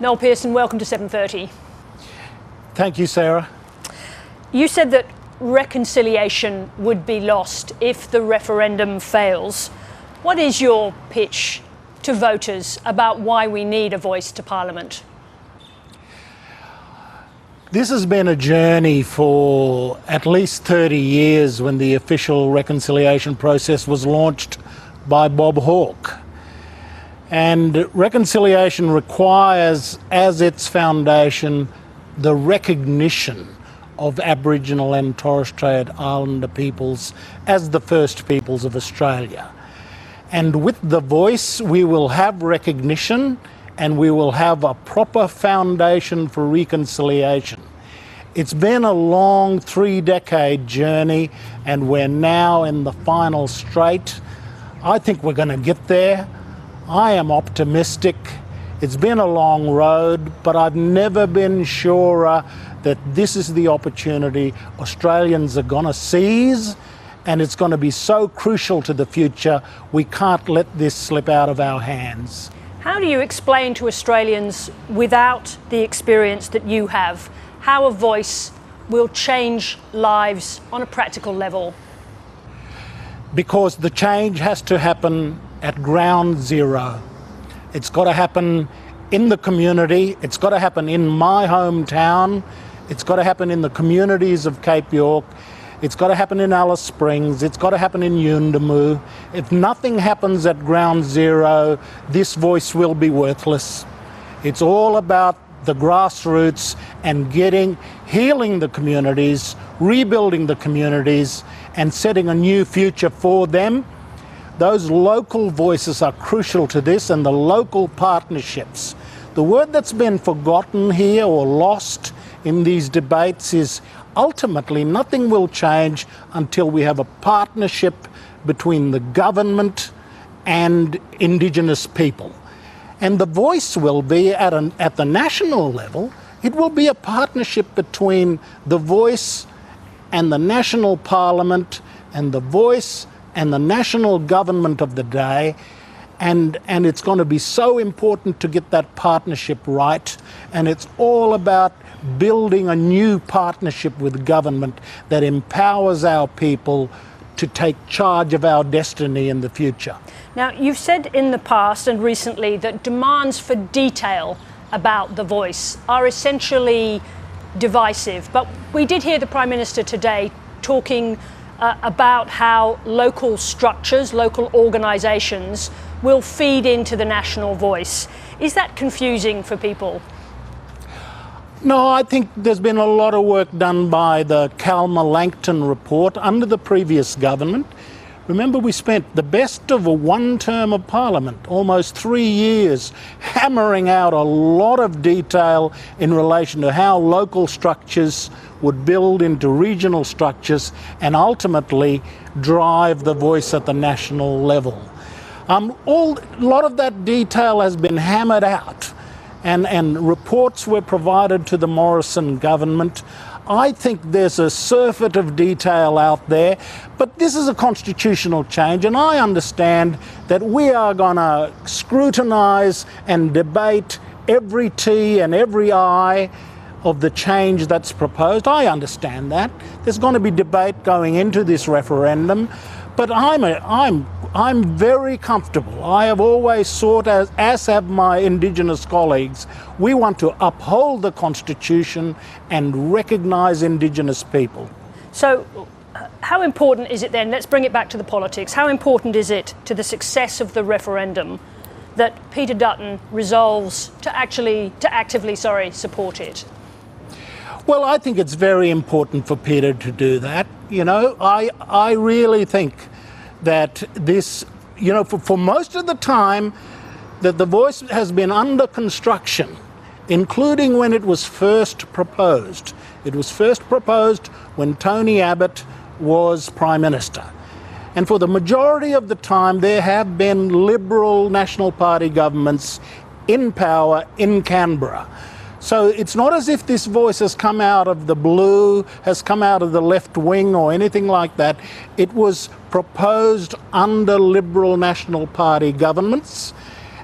Noel Pearson, welcome to 7:30. Thank you, Sarah. You said that reconciliation would be lost if the referendum fails. What is your pitch to voters about why we need a voice to Parliament? This has been a journey for at least 30 years when the official reconciliation process was launched by Bob Hawke. And reconciliation requires as its foundation the recognition of Aboriginal and Torres Strait Islander peoples as the first peoples of Australia. And with the voice we will have recognition and we will have a proper foundation for reconciliation. It's been a long 3-decade journey and we're now in the final straight. I think we're going to get there. I am optimistic. It's been a long road, but I've never been surer that this is the opportunity Australians are going to seize, and it's going to be so crucial to the future. We can't let this slip out of our hands. How do you explain to Australians, without the experience that you have, how a voice will change lives on a practical level? Because the change has to happen at ground zero. It's got to happen in the community. It's got to happen in my hometown. It's got to happen in the communities of Cape York. It's got to happen in Alice Springs. It's got to happen in Yuendamu. If nothing happens at ground zero, this voice will be worthless. It's all about the grassroots and healing the communities, rebuilding the communities, and setting a new future for them. Those local voices are crucial to this, and the local partnerships. The word that's been forgotten here or lost in these debates is ultimately nothing will change until we have a partnership between the government and Indigenous people. And the voice will be at the national level. It will be a partnership between the voice and the national parliament and the voice and the national government of the day, and it's going to be so important to get that partnership right, and it's all about building a new partnership with government that empowers our people to take charge of our destiny in the future. Now, you've said in the past and recently that demands for detail about the voice are essentially divisive, but we did hear the Prime Minister today talking about how local structures, local organisations will feed into the national voice. Is that confusing for people? No, I think there's been a lot of work done by the Calma-Langton report under the previous government. Remember, we spent the best of one term of Parliament, almost 3 years, hammering out a lot of detail in relation to how local structures would build into regional structures and ultimately drive the voice at the national level. A lot of that detail has been hammered out, and reports were provided to the Morrison government. I think there's a surfeit of detail out there, but this is a constitutional change, and I understand that we are going to scrutinise and debate every T and every I of the change that's proposed. I understand that. There's going to be debate going into this referendum, but I'm very comfortable. I have always sought, as have my Indigenous colleagues, we want to uphold the Constitution and recognise Indigenous people. So how important is it then, let's bring it back to the politics, how important is it to the success of the referendum that Peter Dutton resolves to actively support it? Well, I think it's very important for Peter to do that. You know, I really think that this, you know, for most of the time that the voice has been under construction, including when it was first proposed. It was first proposed when Tony Abbott was Prime Minister. And for the majority of the time, there have been Liberal National Party governments in power in Canberra. So it's not as if this voice has come out of the blue, has come out of the left wing or anything like that. It was proposed under Liberal National Party governments.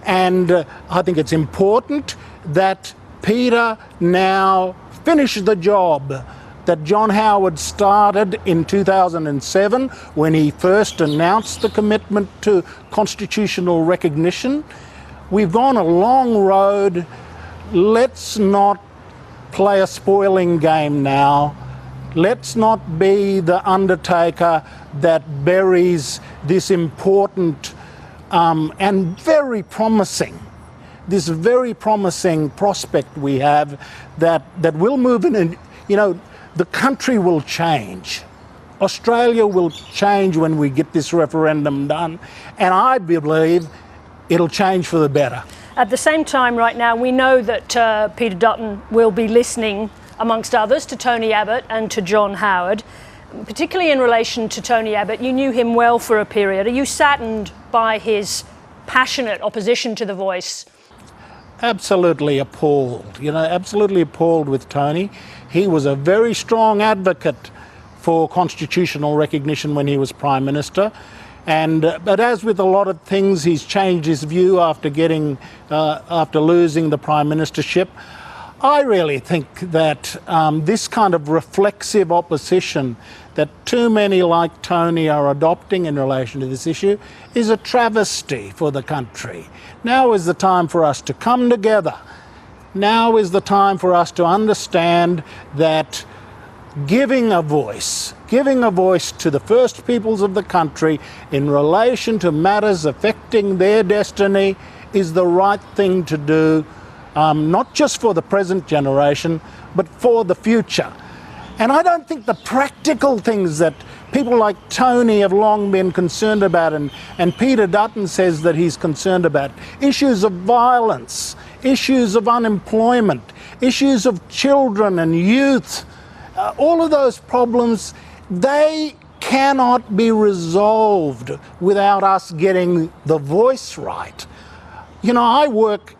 And I think it's important that Peter now finished the job that John Howard started in 2007 when he first announced the commitment to constitutional recognition. We've gone a long road. Let's not play a spoiling game now. Let's not be the undertaker that buries this important and very promising prospect we have that will move in. And, you know, the country will change. Australia will change when we get this referendum done, and I believe it'll change for the better. At the same time, right now, we know that Peter Dutton will be listening, amongst others, to Tony Abbott and to John Howard. Particularly in relation to Tony Abbott, you knew him well for a period. Are you saddened by his passionate opposition to the Voice? Absolutely appalled, absolutely appalled with Tony. He was a very strong advocate for constitutional recognition when he was Prime Minister. But as with a lot of things, he's changed his view after losing the Prime Ministership. I really think that this kind of reflexive opposition that too many like Tony are adopting in relation to this issue is a travesty for the country. Now is the time for us to come together. Now is the time for us to understand that giving a voice to the First Peoples of the country in relation to matters affecting their destiny is the right thing to do, not just for the present generation, but for the future. And I don't think the practical things that people like Tony have long been concerned about, and Peter Dutton says that he's concerned about, issues of violence, issues of unemployment, issues of children and youth, all of those problems, they cannot be resolved without us getting the voice right. I work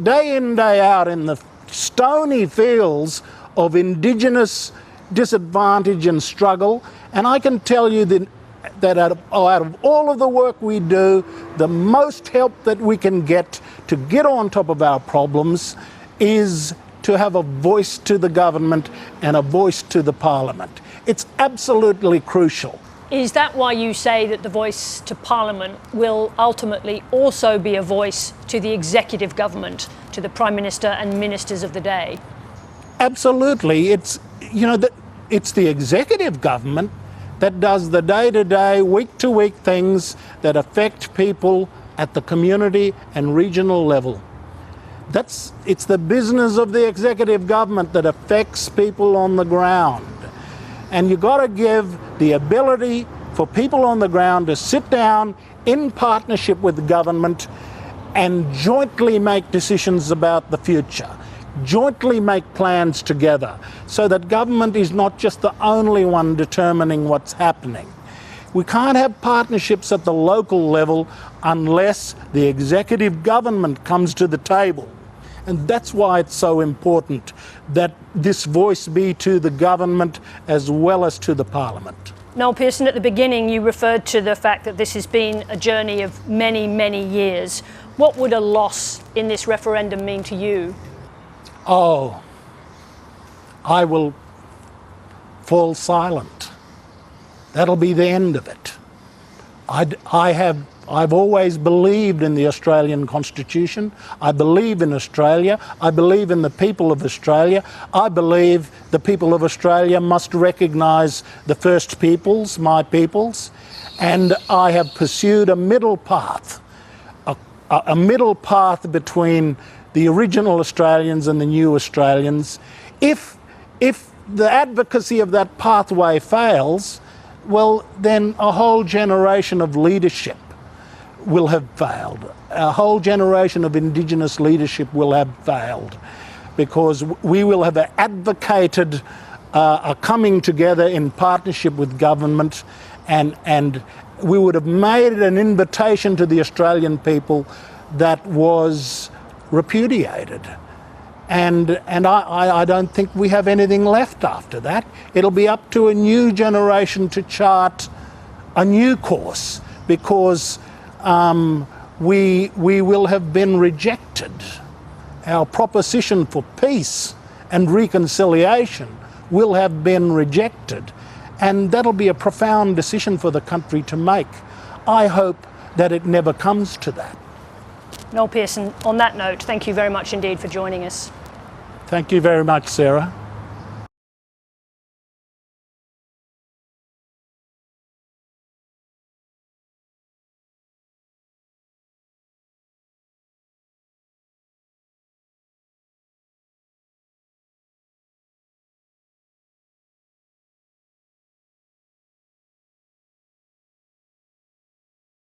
day in, day out in the stony fields of Indigenous disadvantage and struggle, and I can tell you that out of all of the work we do, the most help that we can get to get on top of our problems is to have a voice to the government and a voice to the Parliament. It's absolutely crucial. Is that why you say that the voice to Parliament will ultimately also be a voice to the executive government, to the Prime Minister and ministers of the day? Absolutely. It's the executive government that does the day-to-day, week-to-week things that affect people at the community and regional level. It's the business of the executive government that affects people on the ground. And you've got to give the ability for people on the ground to sit down in partnership with the government and jointly make decisions about the future, jointly make plans together, so that government is not just the only one determining what's happening. We can't have partnerships at the local level unless the executive government comes to the table. And that's why it's so important that this voice be to the government as well as to the Parliament. Noel Pearson, at the beginning you referred to the fact that this has been a journey of many, many years. What would a loss in this referendum mean to you? Oh, I will fall silent. That'll be the end of it. I've always believed in the Australian Constitution. I believe in Australia. I believe in the people of Australia. I believe the people of Australia must recognise the First Peoples, my peoples, and I have pursued a middle path, a middle path between the original Australians and the new Australians. If the advocacy of that pathway fails, well, then a whole generation of leadership will have failed. A whole generation of Indigenous leadership will have failed, because we will have advocated a coming together in partnership with government, and we would have made an invitation to the Australian people that was repudiated. And I don't think we have anything left after that. It'll be up to a new generation to chart a new course, because we will have been rejected. our proposition for peace and reconciliation will have been rejected. And that'll be a profound decision for the country to make. I hope that it never comes to that. Noel Pearson, on that note, thank you very much indeed for joining us. Thank you very much, Sarah.